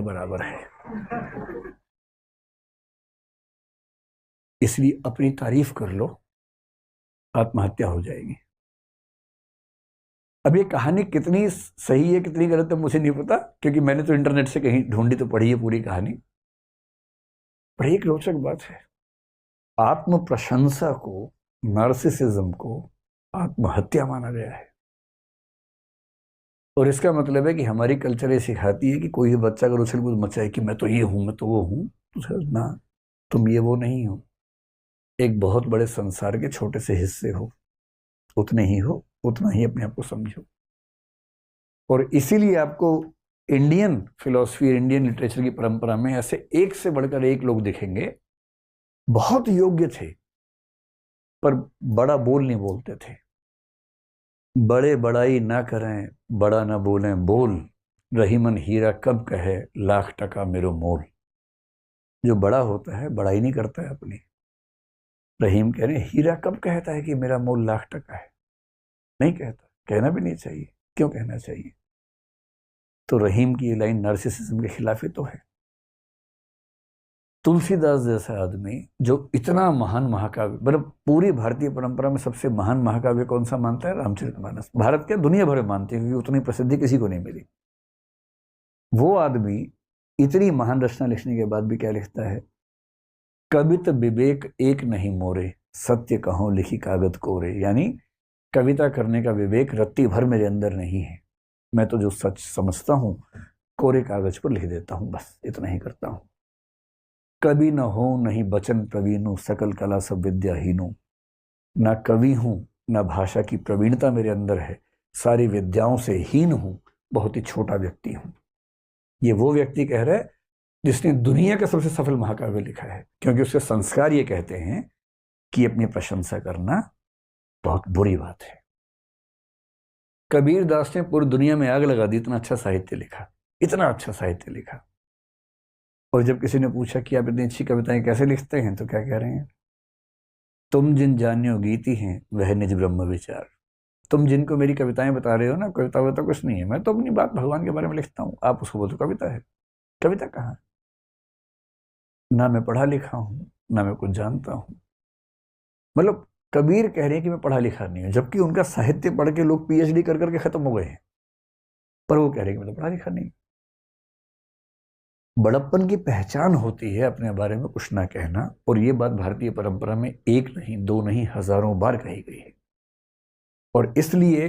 बराबर है। इसलिए अपनी तारीफ कर लो, आत्महत्या हो जाएगी। अब ये कहानी कितनी सही है कितनी गलत है मुझे नहीं पता, क्योंकि मैंने तो इंटरनेट से कहीं ढूंढी तो पढ़ी है पूरी कहानी। पर एक रोचक बात है, आत्म प्रशंसा को, नार्सिसिज्म को आत्महत्या माना गया है। और इसका मतलब है कि हमारी कल्चर ये सिखाती है कि कोई भी बच्चा अगर उछल कूद मचाए कि मैं तो ये हूं, मैं तो वो हूं, तो समझना तुम ये वो नहीं हो, एक बहुत बड़े संसार के छोटे से हिस्से हो, उतने ही हो, उतना ही अपने आप को समझो। और इसीलिए आपको इंडियन फिलॉसफी, इंडियन लिटरेचर की परंपरा में ऐसे एक से बढ़कर एक लोग दिखेंगे, बहुत योग्य थे पर बड़ा बोल नहीं बोलते थे। बड़े बड़ाई ना करें, बड़ा ना बोलें बोल, रहीमन हीरा कब कहे लाख टका मेरो मोल। जो बड़ा होता है बड़ाई नहीं करता है अपनी। रहीम कह रहे हीरा कब कहता है कि मेरा मोल लाख टका है, नहीं कहता, कहना भी नहीं चाहिए। क्यों कहना चाहिए? तो रहीम की ये लाइन नार्सिसिज्म के खिलाफ ही तो है। तुलसीदास जैसा आदमी जो इतना महान महाकाव्य, मतलब पूरी भारतीय परंपरा में सबसे महान महाकाव्य कौन सा मानता है? रामचरितमानस। भारत के दुनिया भर में मानते हैं, क्योंकि उतनी प्रसिद्धि किसी को नहीं मिली। वो आदमी इतनी महान रचना लिखने के बाद भी क्या लिखता है? कवित विवेक एक नहीं मोरे, सत्य कहो लिखी कागज कोरे। यानी कविता करने का विवेक रत्ती भर मेरे अंदर नहीं है, मैं तो जो सच समझता हूं कोरे कागज पर लिख देता हूं, बस इतना ही करता हूं। कवि न हो नहीं बचन प्रवीणु, सकल कला सब विद्याहीनु। ना कवि हूं ना भाषा की प्रवीणता मेरे अंदर है, सारी विद्याओं से हीन हूं, बहुत ही छोटा व्यक्ति हूं। ये वो व्यक्ति कह रहा है जिसने दुनिया का सबसे सफल महाकाव्य लिखा है, क्योंकि उसके संस्कार ये कहते हैं कि अपनी प्रशंसा करना बहुत बुरी बात है। कबीर दास ने पूरी दुनिया में आग लगा दी, इतना अच्छा साहित्य लिखा, इतना अच्छा साहित्य लिखा। और जब किसी ने पूछा कि आप इतनी अच्छी कविताएं कैसे लिखते हैं, तो क्या कह रहे हैं? तुम जिन जान्यो गीति हैं वह निज ब्रह्म विचार। तुम जिनको मेरी कविताएं बता रहे हो ना, कविता वविता कुछ नहीं है, मैं तो अपनी बात भगवान के बारे में लिखता हूं, आप उसको बोलते कविता है। कविता कहाँ? ना मैं पढ़ा लिखा हूं, ना मैं कुछ जानता हूं। मतलब कबीर कह रहे हैं कि मैं पढ़ा लिखा नहीं हूं, जबकि उनका साहित्य पढ़ के लोग पीएचडी कर करके खत्म हो गए हैं, पर वो कह रहे हैं कि मैं तो पढ़ा लिखा नहीं। बड़प्पन की पहचान होती है अपने बारे में कुछ ना कहना, और ये बात भारतीय परंपरा में एक नहीं, दो नहीं, हजारों बार कही गई है। और इसलिए